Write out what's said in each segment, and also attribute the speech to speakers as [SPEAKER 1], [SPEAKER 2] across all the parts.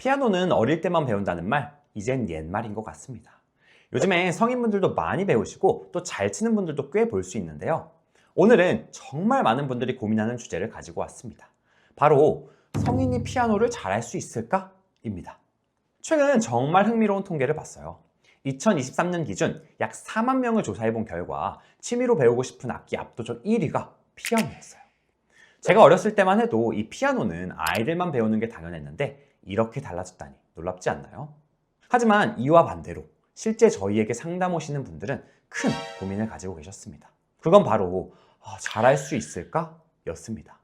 [SPEAKER 1] 피아노는 어릴 때만 배운다는 말, 이젠 옛말인 것 같습니다. 요즘에 성인분들도 많이 배우시고 또 잘 치는 분들도 꽤 볼 수 있는데요. 오늘은 정말 많은 분들이 고민하는 주제를 가지고 왔습니다. 바로 성인이 피아노를 잘할 수 있을까? 입니다. 최근 정말 흥미로운 통계를 봤어요. 2023년 기준 약 4만 명을 조사해 본 결과 취미로 배우고 싶은 악기 압도적 1위가 피아노였어요. 제가 어렸을 때만 해도 이 피아노는 아이들만 배우는 게 당연했는데 이렇게 달라졌다니 놀랍지 않나요? 하지만 이와 반대로 실제 저희에게 상담 오시는 분들은 큰 고민을 가지고 계셨습니다. 그건 바로 잘할 수 있을까? 였습니다.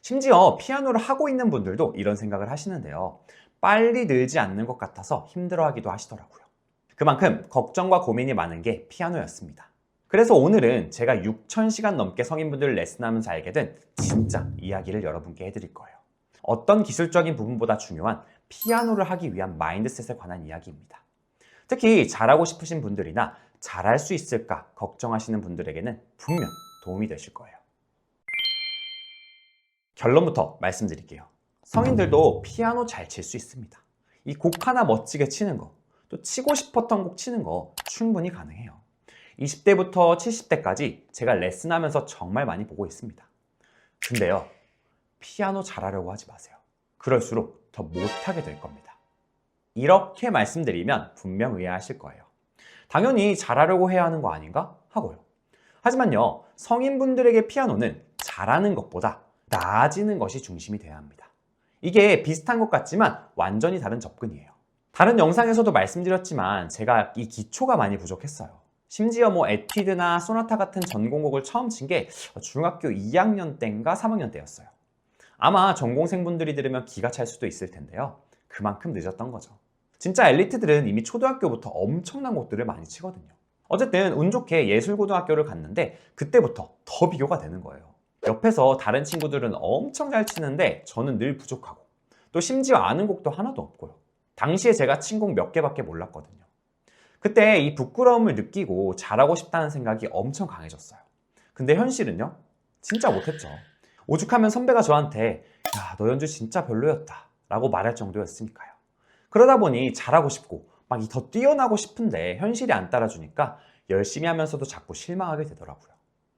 [SPEAKER 1] 심지어 피아노를 하고 있는 분들도 이런 생각을 하시는데요. 빨리 늘지 않는 것 같아서 힘들어하기도 하시더라고요. 그만큼 걱정과 고민이 많은 게 피아노였습니다. 그래서 오늘은 제가 6,000시간 넘게 성인분들을 레슨하면서 알게 된 진짜 이야기를 여러분께 해드릴 거예요. 어떤 기술적인 부분보다 중요한 피아노를 하기 위한 마인드셋에 관한 이야기입니다. 특히 잘하고 싶으신 분들이나 잘할 수 있을까 걱정하시는 분들에게는 분명 도움이 되실 거예요. 결론부터 말씀드릴게요. 성인들도 피아노 잘 칠 수 있습니다. 이 곡 하나 멋지게 치는 거, 또 치고 싶었던 곡 치는 거 충분히 가능해요. 20대부터 70대까지 제가 레슨하면서 정말 많이 보고 있습니다. 근데요, 피아노 잘하려고 하지 마세요. 그럴수록 더 못하게 될 겁니다. 이렇게 말씀드리면 분명 의아하실 거예요. 당연히 잘하려고 해야 하는 거 아닌가? 하고요. 하지만요, 성인분들에게 피아노는 잘하는 것보다 나아지는 것이 중심이 돼야 합니다. 이게 비슷한 것 같지만 완전히 다른 접근이에요. 다른 영상에서도 말씀드렸지만 제가 이 기초가 많이 부족했어요. 심지어 에뛰드나 소나타 같은 전공곡을 처음 친 게 중학교 2학년 때인가 3학년 때였어요. 아마 전공생분들이 들으면 기가 찰 수도 있을 텐데요. 그만큼 늦었던 거죠. 진짜 엘리트들은 이미 초등학교부터 엄청난 곡들을 많이 치거든요. 어쨌든 운 좋게 예술고등학교를 갔는데 그때부터 더 비교가 되는 거예요. 옆에서 다른 친구들은 엄청 잘 치는데 저는 늘 부족하고 또 심지어 아는 곡도 하나도 없고요. 당시에 제가 친 곡 몇 개밖에 몰랐거든요. 그때 이 부끄러움을 느끼고 잘하고 싶다는 생각이 엄청 강해졌어요. 근데 현실은요? 진짜 못했죠. 오죽하면 선배가 저한테 야, 너 연주 진짜 별로였다 라고 말할 정도였으니까요. 그러다 보니 잘하고 싶고 막 더 뛰어나고 싶은데 현실이 안 따라주니까 열심히 하면서도 자꾸 실망하게 되더라고요.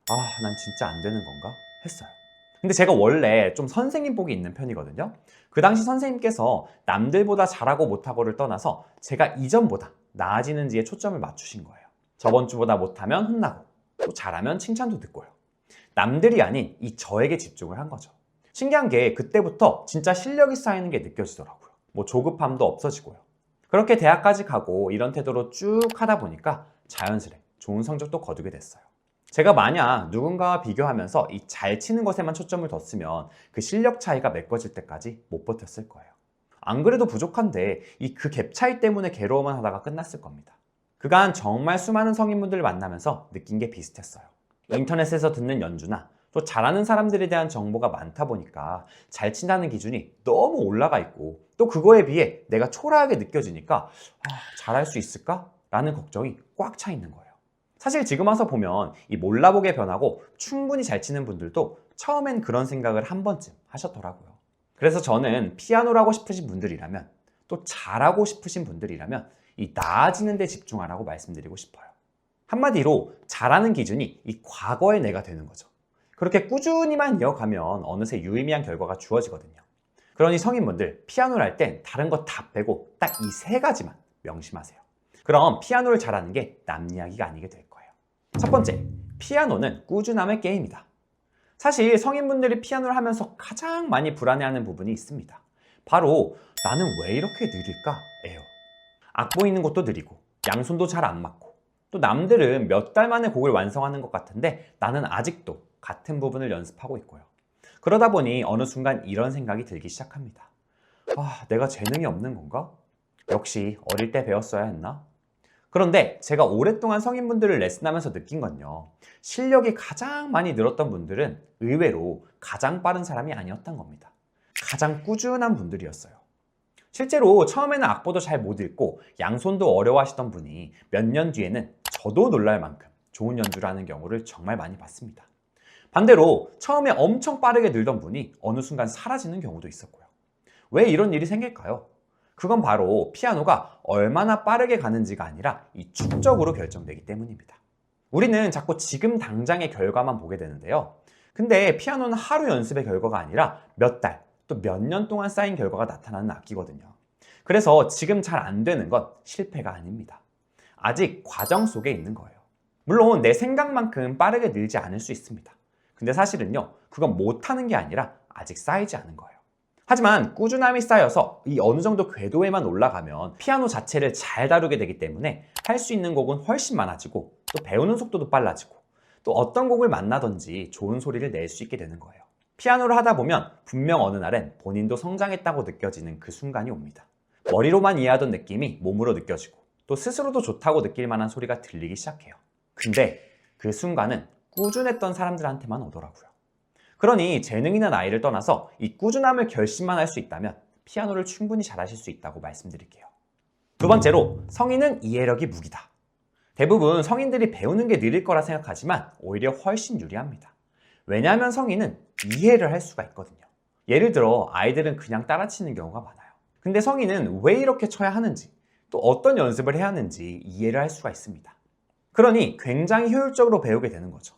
[SPEAKER 1] 난 진짜 안 되는 건가? 했어요. 근데 제가 원래 좀 선생님 복이 있는 편이거든요. 그 당시 선생님께서 남들보다 잘하고 못하고를 떠나서 제가 이전보다 나아지는지에 초점을 맞추신 거예요. 저번 주보다 못하면 혼나고 또 잘하면 칭찬도 듣고요. 남들이 아닌 이 저에게 집중을 한 거죠. 신기한 게 그때부터 진짜 실력이 쌓이는 게 느껴지더라고요. 조급함도 없어지고요. 그렇게 대학까지 가고 이런 태도로 쭉 하다 보니까 자연스레 좋은 성적도 거두게 됐어요. 제가 만약 누군가와 비교하면서 이 잘 치는 것에만 초점을 뒀으면 그 실력 차이가 메꿔질 때까지 못 버텼을 거예요. 안 그래도 부족한데 이 그 갭 차이 때문에 괴로워만 하다가 끝났을 겁니다. 그간 정말 수많은 성인분들을 만나면서 느낀 게 비슷했어요. 인터넷에서 듣는 연주나 또 잘하는 사람들에 대한 정보가 많다 보니까 잘 친다는 기준이 너무 올라가 있고 또 그거에 비해 내가 초라하게 느껴지니까 잘할 수 있을까? 라는 걱정이 꽉 차 있는 거예요. 사실 지금 와서 보면 이 몰라보게 변하고 충분히 잘 치는 분들도 처음엔 그런 생각을 한 번쯤 하셨더라고요. 그래서 저는 피아노를 하고 싶으신 분들이라면 또 잘하고 싶으신 분들이라면 이 나아지는 데 집중하라고 말씀드리고 싶어요. 한마디로 잘하는 기준이 이 과거의 내가 되는 거죠. 그렇게 꾸준히만 이어가면 어느새 유의미한 결과가 주어지거든요. 그러니 성인분들 피아노를 할 땐 다른 거 다 빼고 딱 이 세 가지만 명심하세요. 그럼 피아노를 잘하는 게 남 이야기가 아니게 될 거예요. 첫 번째, 피아노는 꾸준함의 게임이다. 사실 성인분들이 피아노를 하면서 가장 많이 불안해하는 부분이 있습니다. 바로 나는 왜 이렇게 느릴까? 예요. 악보 있는 것도 느리고 양손도 잘 안 맞고 또 남들은 몇 달 만에 곡을 완성하는 것 같은데 나는 아직도 같은 부분을 연습하고 있고요. 그러다 보니 어느 순간 이런 생각이 들기 시작합니다. 내가 재능이 없는 건가? 역시 어릴 때 배웠어야 했나? 그런데 제가 오랫동안 성인분들을 레슨하면서 느낀 건요. 실력이 가장 많이 늘었던 분들은 의외로 가장 빠른 사람이 아니었던 겁니다. 가장 꾸준한 분들이었어요. 실제로 처음에는 악보도 잘 못 읽고 양손도 어려워하시던 분이 몇 년 뒤에는 저도 놀랄 만큼 좋은 연주를 하는 경우를 정말 많이 봤습니다. 반대로 처음에 엄청 빠르게 늘던 분이 어느 순간 사라지는 경우도 있었고요. 왜 이런 일이 생길까요? 그건 바로 피아노가 얼마나 빠르게 가는지가 아니라 이 축적으로 결정되기 때문입니다. 우리는 자꾸 지금 당장의 결과만 보게 되는데요. 근데 피아노는 하루 연습의 결과가 아니라 몇 달, 또 몇 년 동안 쌓인 결과가 나타나는 악기거든요. 그래서 지금 잘 안 되는 건 실패가 아닙니다. 아직 과정 속에 있는 거예요. 물론 내 생각만큼 빠르게 늘지 않을 수 있습니다. 근데 사실은요, 그건 못하는 게 아니라 아직 쌓이지 않은 거예요. 하지만 꾸준함이 쌓여서 이 어느 정도 궤도에만 올라가면 피아노 자체를 잘 다루게 되기 때문에 할 수 있는 곡은 훨씬 많아지고 또 배우는 속도도 빨라지고 또 어떤 곡을 만나든지 좋은 소리를 낼 수 있게 되는 거예요. 피아노를 하다 보면 분명 어느 날엔 본인도 성장했다고 느껴지는 그 순간이 옵니다. 머리로만 이해하던 느낌이 몸으로 느껴지고 또 스스로도 좋다고 느낄 만한 소리가 들리기 시작해요. 근데 그 순간은 꾸준했던 사람들한테만 오더라고요. 그러니 재능이나 나이를 떠나서 이 꾸준함을 결심만 할 수 있다면 피아노를 충분히 잘하실 수 있다고 말씀드릴게요. 두 번째로, 성인은 이해력이 무기다. 대부분 성인들이 배우는 게 느릴 거라 생각하지만 오히려 훨씬 유리합니다. 왜냐하면 성인은 이해를 할 수가 있거든요. 예를 들어 아이들은 그냥 따라치는 경우가 많아요. 근데 성인은 왜 이렇게 쳐야 하는지, 또 어떤 연습을 해야 하는지 이해를 할 수가 있습니다. 그러니 굉장히 효율적으로 배우게 되는 거죠.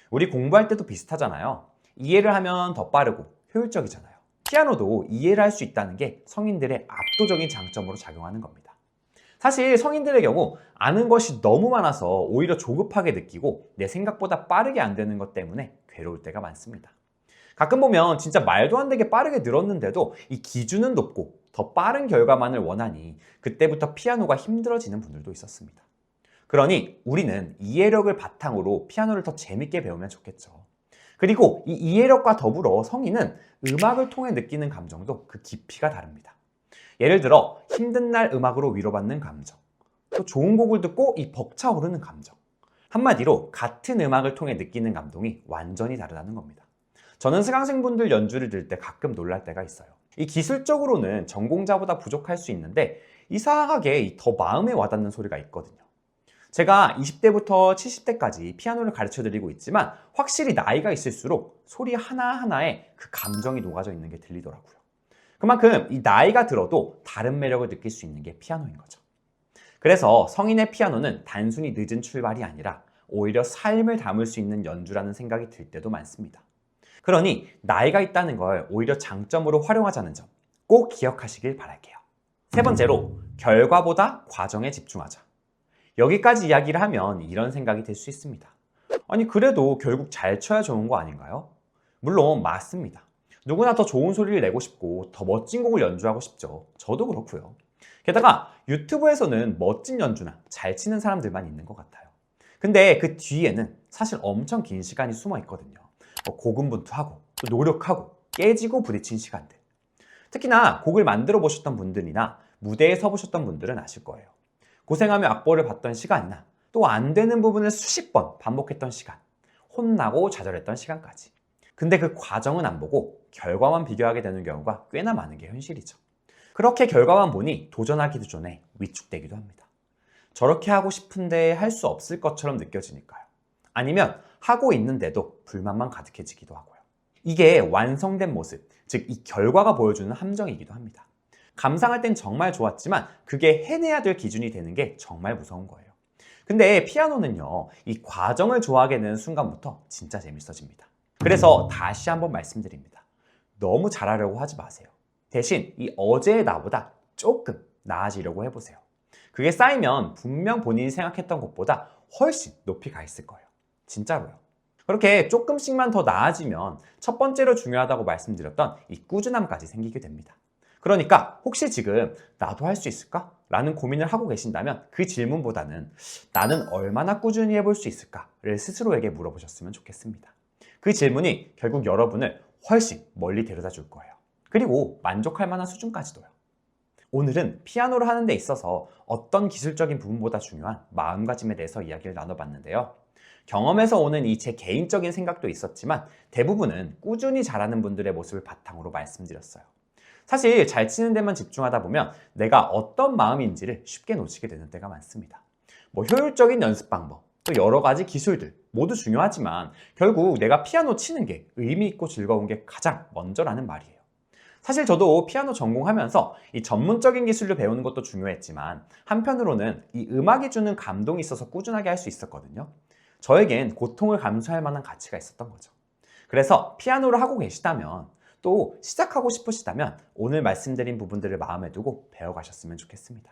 [SPEAKER 1] 우리 공부할 때도 비슷하잖아요. 이해를 하면 더 빠르고 효율적이잖아요. 피아노도 이해를 할 수 있다는 게 성인들의 압도적인 장점으로 작용하는 겁니다. 사실 성인들의 경우 아는 것이 너무 많아서 오히려 조급하게 느끼고 내 생각보다 빠르게 안 되는 것 때문에 괴로울 때가 많습니다. 가끔 보면 진짜 말도 안 되게 빠르게 늘었는데도 이 기준은 높고 더 빠른 결과만을 원하니 그때부터 피아노가 힘들어지는 분들도 있었습니다. 그러니 우리는 이해력을 바탕으로 피아노를 더 재밌게 배우면 좋겠죠. 그리고 이 이해력과 더불어 성인은 음악을 통해 느끼는 감정도 그 깊이가 다릅니다. 예를 들어 힘든 날 음악으로 위로받는 감정, 또 좋은 곡을 듣고 이 벅차오르는 감정. 한마디로 같은 음악을 통해 느끼는 감동이 완전히 다르다는 겁니다. 저는 수강생분들 연주를 들을 때 가끔 놀랄 때가 있어요. 이 기술적으로는 전공자보다 부족할 수 있는데 이상하게 더 마음에 와닿는 소리가 있거든요. 제가 20대부터 70대까지 피아노를 가르쳐드리고 있지만 확실히 나이가 있을수록 소리 하나하나에 그 감정이 녹아져 있는 게 들리더라고요. 그만큼 이 나이가 들어도 다른 매력을 느낄 수 있는 게 피아노인 거죠. 그래서 성인의 피아노는 단순히 늦은 출발이 아니라 오히려 삶을 담을 수 있는 연주라는 생각이 들 때도 많습니다. 그러니 나이가 있다는 걸 오히려 장점으로 활용하자는 점 꼭 기억하시길 바랄게요. 세 번째로, 결과보다 과정에 집중하자. 여기까지 이야기를 하면 이런 생각이 들 수 있습니다. 아니 그래도 결국 잘 쳐야 좋은 거 아닌가요? 물론 맞습니다. 누구나 더 좋은 소리를 내고 싶고 더 멋진 곡을 연주하고 싶죠. 저도 그렇고요. 게다가 유튜브에서는 멋진 연주나 잘 치는 사람들만 있는 것 같아요. 근데 그 뒤에는 사실 엄청 긴 시간이 숨어 있거든요. 고군분투하고 또 노력하고 깨지고 부딪힌 시간들. 특히나 곡을 만들어 보셨던 분들이나 무대에 서 보셨던 분들은 아실 거예요. 고생하며 악보를 봤던 시간이나 또 안 되는 부분을 수십 번 반복했던 시간, 혼나고 좌절했던 시간까지. 근데 그 과정은 안 보고 결과만 비교하게 되는 경우가 꽤나 많은 게 현실이죠. 그렇게 결과만 보니 도전하기도 전에 위축되기도 합니다. 저렇게 하고 싶은데 할 수 없을 것처럼 느껴지니까요. 아니면 하고 있는데도 불만만 가득해지기도 하고요. 이게 완성된 모습, 즉 이 결과가 보여주는 함정이기도 합니다. 감상할 땐 정말 좋았지만 그게 해내야 될 기준이 되는 게 정말 무서운 거예요. 근데 피아노는요, 이 과정을 좋아하게 되는 순간부터 진짜 재밌어집니다. 그래서 다시 한번 말씀드립니다. 너무 잘하려고 하지 마세요. 대신 이 어제의 나보다 조금 나아지려고 해보세요. 그게 쌓이면 분명 본인이 생각했던 것보다 훨씬 높이 가 있을 거예요. 진짜로요. 그렇게 조금씩만 더 나아지면 첫 번째로 중요하다고 말씀드렸던 이 꾸준함까지 생기게 됩니다. 그러니까 혹시 지금 나도 할 수 있을까? 라는 고민을 하고 계신다면 그 질문보다는 나는 얼마나 꾸준히 해볼 수 있을까를 스스로에게 물어보셨으면 좋겠습니다. 그 질문이 결국 여러분을 훨씬 멀리 데려다 줄 거예요. 그리고 만족할 만한 수준까지도요. 오늘은 피아노를 하는 데 있어서 어떤 기술적인 부분보다 중요한 마음가짐에 대해서 이야기를 나눠봤는데요. 경험에서 오는 이 제 개인적인 생각도 있었지만 대부분은 꾸준히 잘하는 분들의 모습을 바탕으로 말씀드렸어요. 사실 잘 치는 데만 집중하다 보면 내가 어떤 마음인지를 쉽게 놓치게 되는 때가 많습니다. 효율적인 연습 방법, 또 여러 가지 기술들 모두 중요하지만 결국 내가 피아노 치는 게 의미 있고 즐거운 게 가장 먼저라는 말이에요. 사실 저도 피아노 전공하면서 이 전문적인 기술을 배우는 것도 중요했지만 한편으로는 이 음악이 주는 감동이 있어서 꾸준하게 할 수 있었거든요. 저에겐 고통을 감수할 만한 가치가 있었던 거죠. 그래서 피아노를 하고 계시다면 또 시작하고 싶으시다면 오늘 말씀드린 부분들을 마음에 두고 배워가셨으면 좋겠습니다.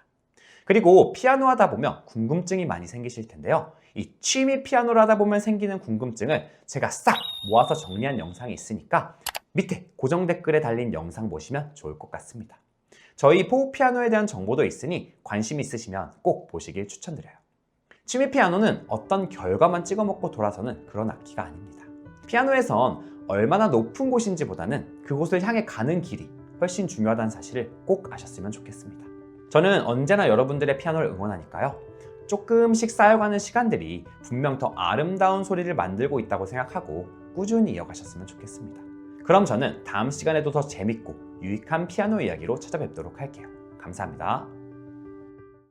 [SPEAKER 1] 그리고 피아노 하다 보면 궁금증이 많이 생기실 텐데요. 이 취미 피아노를 하다 보면 생기는 궁금증을 제가 싹 모아서 정리한 영상이 있으니까 밑에 고정 댓글에 달린 영상 보시면 좋을 것 같습니다. 저희 포우 피아노에 대한 정보도 있으니 관심 있으시면 꼭 보시길 추천드려요. 취미 피아노는 어떤 결과만 찍어먹고 돌아서는 그런 악기가 아닙니다. 피아노에선 얼마나 높은 곳인지 보다는 그곳을 향해 가는 길이 훨씬 중요하다는 사실을 꼭 아셨으면 좋겠습니다. 저는 언제나 여러분들의 피아노를 응원하니까요. 조금씩 쌓여가는 시간들이 분명 더 아름다운 소리를 만들고 있다고 생각하고 꾸준히 이어가셨으면 좋겠습니다. 그럼 저는 다음 시간에도 더 재밌고 유익한 피아노 이야기로 찾아뵙도록 할게요. 감사합니다.